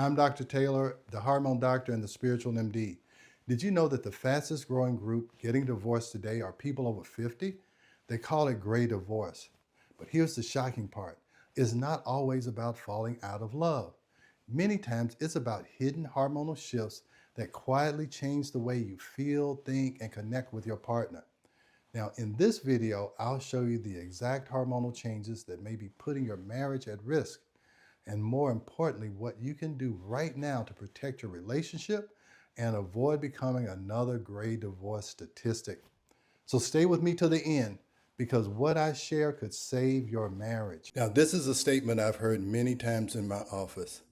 I'm Dr. Taylor, the hormone doctor and the spiritual MD. Did you know that the fastest growing group getting divorced today are people over 50? They call it gray divorce. But here's the shocking part. It's not always about falling out of love. Many times it's about hidden hormonal shifts that quietly change the way you feel, think, and connect with your partner. Now, in this video, I'll show you the exact hormonal changes that may be putting your marriage at risk, and more importantly, what you can do right now to protect your relationship and avoid becoming another gray divorce statistic. So stay with me to the end, because what I share could save your marriage. Now, this is a statement I've heard many times in my office.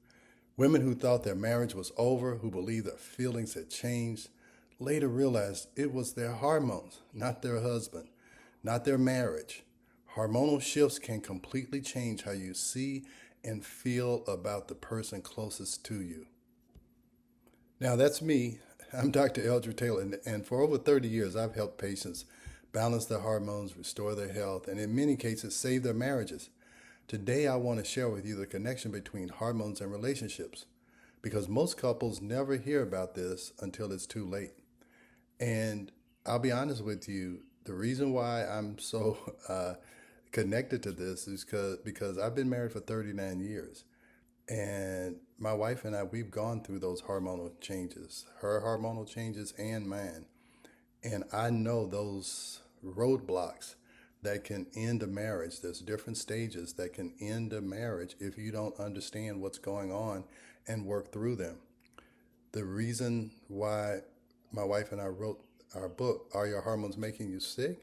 Women who thought their marriage was over, who believed their feelings had changed, later realized it was their hormones, not their husband, not their marriage. Hormonal shifts can completely change how you see and feel about the person closest to you. Now, that's me. I'm Dr. Eldred Taylor, and for over 30 years, I've helped patients balance their hormones, restore their health, and in many cases, save their marriages. Today, I want to share with you the connection between hormones and relationships, because most couples never hear about this until it's too late. And I'll be honest with you, the reason why I'm so connected to this is because I've been married for 39 years. And my wife and I, we've gone through those hormonal changes, her hormonal changes and mine. And I know those roadblocks that can end a marriage. There's different stages that can end a marriage if you don't understand what's going on and work through them. The reason why my wife and I wrote our book, Are Your Hormones Making You Sick?,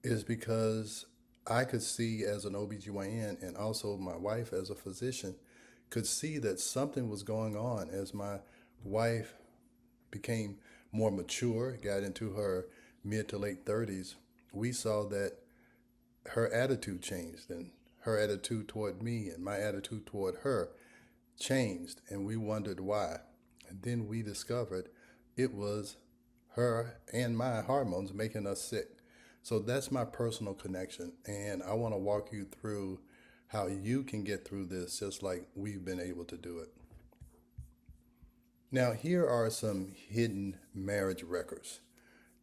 is because I could see as an OBGYN, and also my wife as a physician could see that something was going on as my wife became more mature, got into her mid to late 30s. We saw that her attitude changed, and her attitude toward me and my attitude toward her changed, and we wondered why. And then we discovered it was her and my hormones making us sick. So that's my personal connection, and I want to walk you through how you can get through this just like we've been able to do it. Now, here are some hidden marriage wreckers.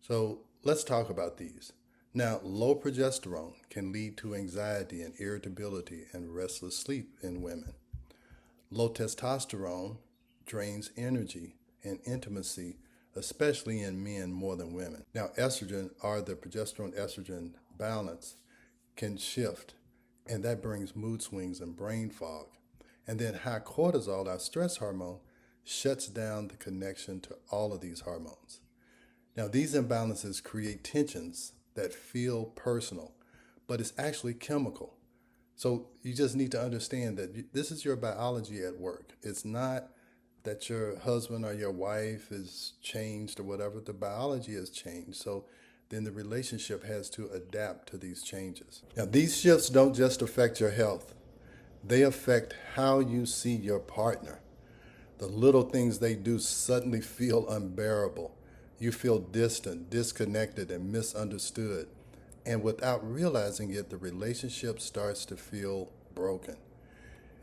So let's talk about these. Now, low progesterone can lead to anxiety and irritability and restless sleep in women. Low testosterone drains energy and intimacy, especially in men more than women. Now, estrogen, or the progesterone-estrogen balance, can shift, and that brings mood swings and brain fog. And then high cortisol, our stress hormone, shuts down the connection to all of these hormones. Now, these imbalances create tensions that feel personal, but it's actually chemical. So you just need to understand that this is your biology at work. It's not that your husband or your wife is changed or whatever. The biology has changed. So then the relationship has to adapt to these changes. Now, these shifts don't just affect your health. They affect how you see your partner. The little things they do suddenly feel unbearable. You feel distant, disconnected, and misunderstood. And without realizing it, the relationship starts to feel broken.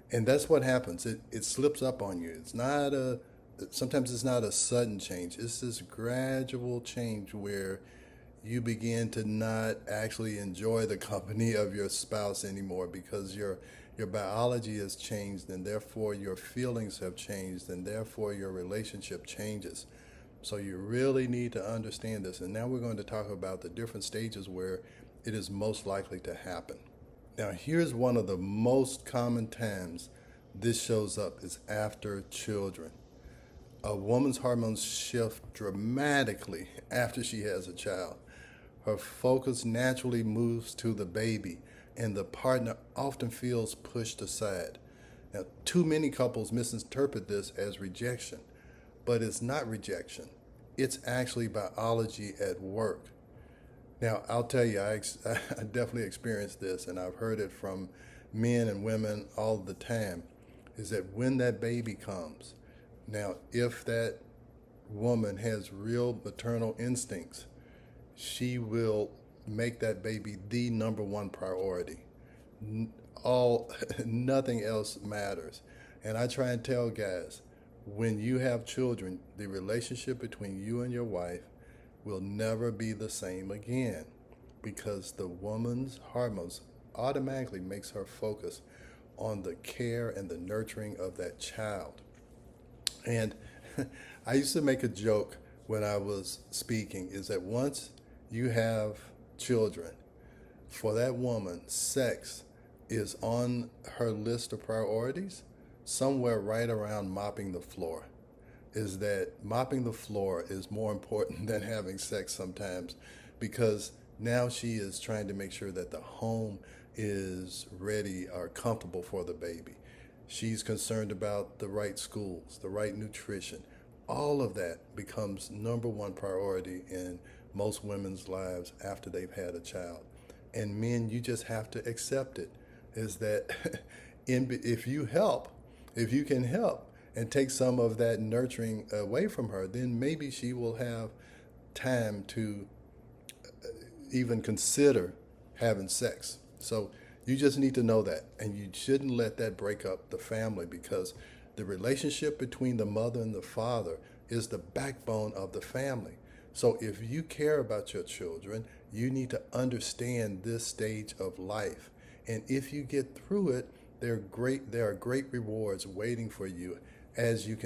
And that's what happens. It slips up on you. Sometimes it's not a sudden change. It's this gradual change where you begin to not actually enjoy the company of your spouse anymore, because your biology has changed, and therefore your feelings have changed, and therefore your relationship changes. So you really need to understand this. And now we're going to talk about the different stages where it is most likely to happen. Now, here's one of the most common times this shows up is after children. A woman's hormones shift dramatically after she has a child. Her focus naturally moves to the baby, and the partner often feels pushed aside. Now, too many couples misinterpret this as rejection, but it's not rejection. It's actually biology at work. Now, I'll tell you, I definitely experienced this, and I've heard it from men and women all the time, is that when that baby comes, now, if that woman has real maternal instincts, she will make that baby the number one priority. Nothing else matters. And I try and tell guys, when you have children, the relationship between you and your wife will never be the same again, because the woman's hormones automatically makes her focus on the care and the nurturing of that child. And I used to make a joke when I was speaking is that once you have children, for that woman, sex is on her list of priorities, somewhere right around mopping the floor. Is that mopping the floor is more important than having sex sometimes, because now she is trying to make sure that the home is ready or comfortable for the baby. She's concerned about the right schools, the right nutrition. All of that becomes number one priority in most women's lives after they've had a child. And men, you just have to accept it. Is that if you help, if you can help and take some of that nurturing away from her, then maybe she will have time to even consider having sex. So you just need to know that, and you shouldn't let that break up the family, because the relationship between the mother and the father is the backbone of the family. So if you care about your children, you need to understand this stage of life. And if you get through it, there are great rewards waiting for you as you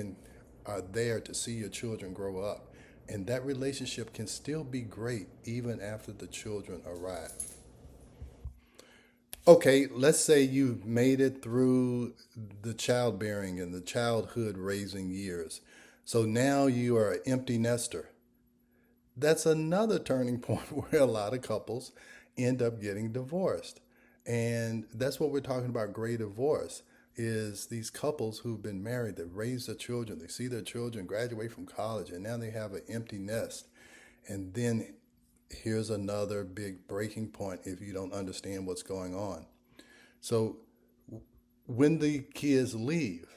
are there to see your children grow up. And that relationship can still be great even after the children arrive. Okay, let's say you've made it through the childbearing and the childhood raising years. So now you are an empty nester. That's another turning point where a lot of couples end up getting divorced. And that's what we're talking about, gray divorce, is these couples who've been married, that raise their children, they see their children graduate from college, and now they have an empty nest. And then here's another big breaking point if you don't understand what's going on. So when the kids leave,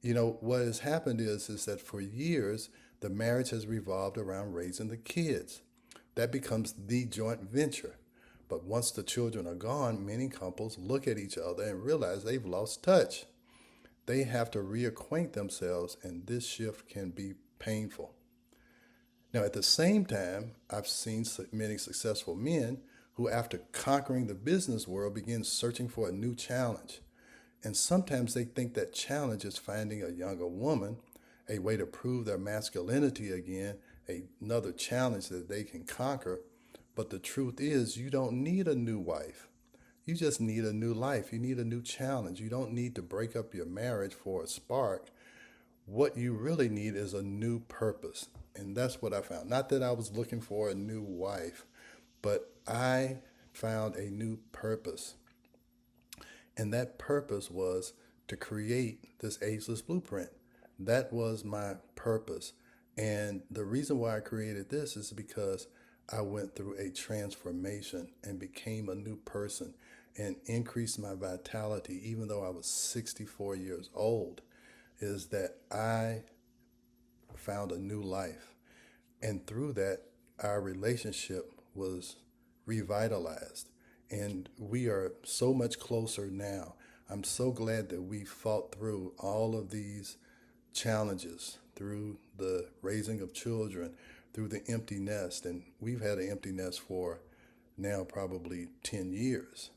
what has happened is that for years, the marriage has revolved around raising the kids. That becomes the joint venture. But once the children are gone, many couples look at each other and realize they've lost touch. They have to reacquaint themselves, and this shift can be painful. Now, at the same time, I've seen many successful men who, after conquering the business world, begin searching for a new challenge. And sometimes they think that challenge is finding a younger woman, a way to prove their masculinity again, another challenge that they can conquer. But the truth is, you don't need a new wife. You just need a new life. You need a new challenge. You don't need to break up your marriage for a spark. What you really need is a new purpose. And that's what I found. Not that I was looking for a new wife, but I found a new purpose. And that purpose was to create this ageless blueprint. That was my purpose. And the reason why I created this is because I went through a transformation and became a new person and increased my vitality, even though I was 64 years old, is that I found a new life. And through that, our relationship was revitalized. And we are so much closer now. I'm so glad that we fought through all of these challenges, through the raising of children, through the empty nest. And we've had an empty nest for now probably 10 years.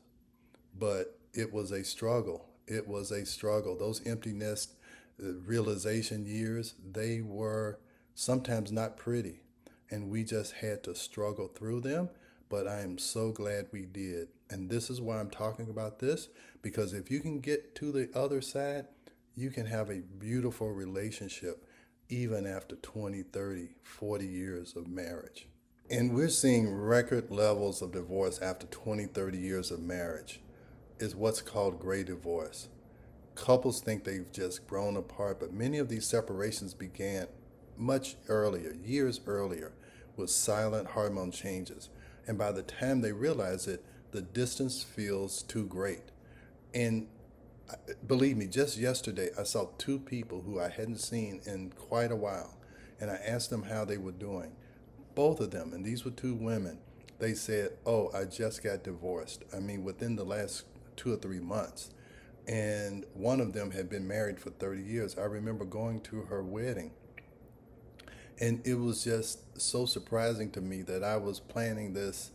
But it was a struggle. It was a struggle. Those empty nest realization years, they were sometimes not pretty. And we just had to struggle through them. But I am so glad we did. And this is why I'm talking about this, because if you can get to the other side, you can have a beautiful relationship even after 20, 30, 40 years of marriage. And we're seeing record levels of divorce after 20, 30 years of marriage. Is what's called gray divorce. Couples think they've just grown apart, but many of these separations began much earlier, years earlier, with silent hormone changes. And by the time they realize it, the distance feels too great. And believe me, just yesterday, I saw two people who I hadn't seen in quite a while. And I asked them how they were doing. Both of them, and these were two women, they said, "Oh, I just got divorced." I mean, within the last 2 or 3 months. and one of them had been married for 30 years. I remember going to her wedding, and it was just so surprising to me that I was planning this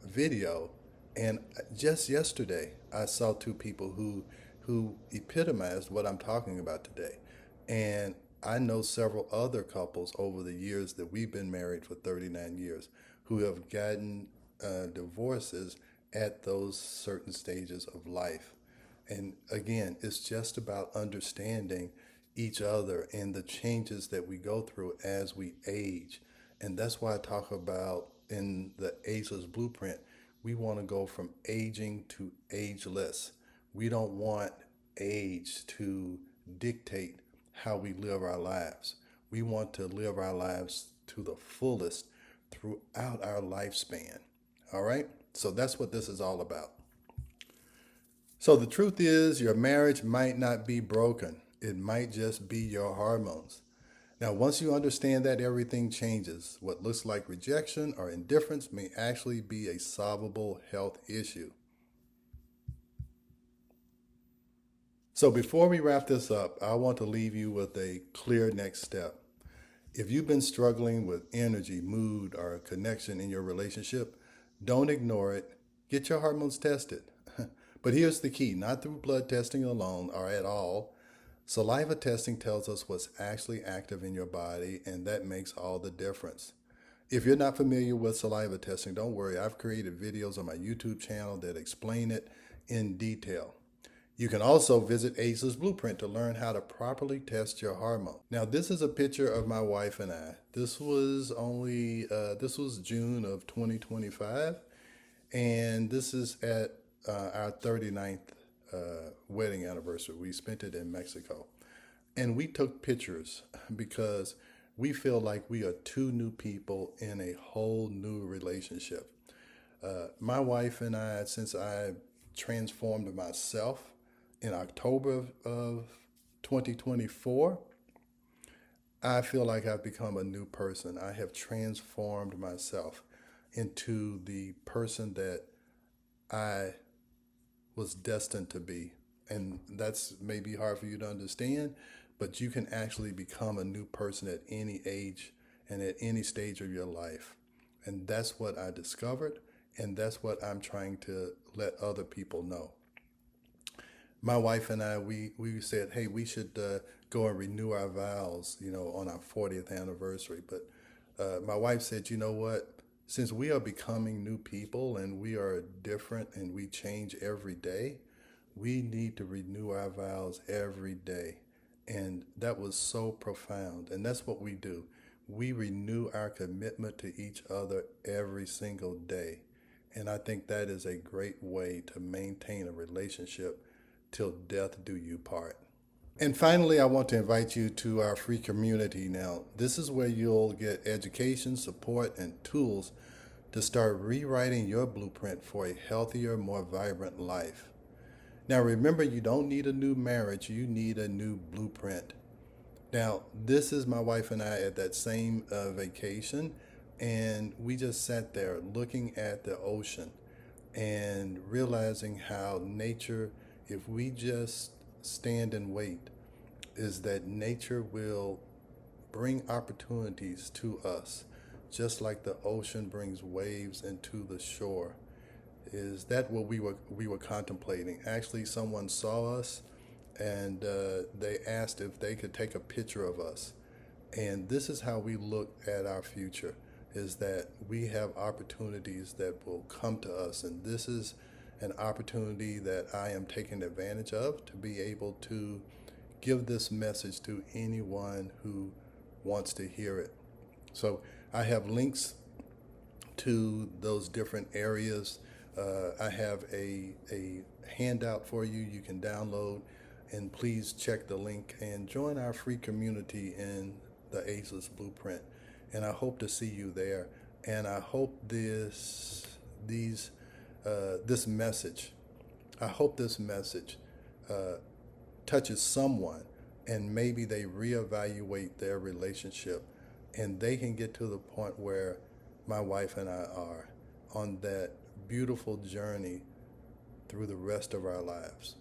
video, and just yesterday I saw two people who epitomized what I'm talking about today. And I know several other couples over the years that we've been married for 39 years who have gotten divorces at those certain stages of life. And again, it's just about understanding each other and the changes that we go through as we age. And that's why I talk about in the Ageless Blueprint, we want to go from aging to ageless. We don't want age to dictate how we live our lives. We want to live our lives to the fullest throughout our lifespan. All right? So that's what this is all about. So the truth is, your marriage might not be broken. It might just be your hormones. Now, once you understand that, everything changes. What looks like rejection or indifference may actually be a solvable health issue. So before we wrap this up, I want to leave you with a clear next step. If you've been struggling with energy, mood, or connection in your relationship, don't ignore it. Get your hormones tested. But here's the key, not through blood testing alone or at all. Saliva testing tells us what's actually active in your body, and that makes all the difference. If you're not familiar with saliva testing, don't worry. I've created videos on my YouTube channel that explain it in detail. You can also visit Ageless Blueprint to learn how to properly test your hormone. Now, this is a picture of my wife and I. This was June of 2025, and this is at our 39th wedding anniversary. We spent it in Mexico. And we took pictures because we feel like we are two new people in a whole new relationship. My wife and I, since I transformed myself in October of 2024, I feel like I've become a new person. I have transformed myself into the person that I was destined to be. And that's maybe hard for you to understand, but you can actually become a new person at any age and at any stage of your life. And that's what I discovered, and that's what I'm trying to let other people know. My wife and I, we said, hey, we should go and renew our vows, on our 40th anniversary. But my wife said, you know what? Since we are becoming new people and we are different and we change every day, we need to renew our vows every day. And that was so profound. And that's what we do. We renew our commitment to each other every single day. And I think that is a great way to maintain a relationship till death do you part. And finally, I want to invite you to our free community. Now, this is where you'll get education, support, and tools to start rewriting your blueprint for a healthier, more vibrant life. Now, remember, you don't need a new marriage, you need a new blueprint. Now, this is my wife and I at that same vacation, and we just sat there looking at the ocean and realizing how nature, if we just stand and wait, is that nature will bring opportunities to us, just like the ocean brings waves into the shore. Is that what we were contemplating? Actually, someone saw us, and they asked if they could take a picture of us. And this is how we look at our future, is that we have opportunities that will come to us. And this is an opportunity that I am taking advantage of to be able to give this message to anyone who wants to hear it. So I have links to those different areas. I have a handout for you you can download, and please check the link and join our free community in the Ageless Blueprint. And I hope to see you there. And I hope this message, touches someone, and maybe they reevaluate their relationship, and they can get to the point where my wife and I are on that beautiful journey through the rest of our lives.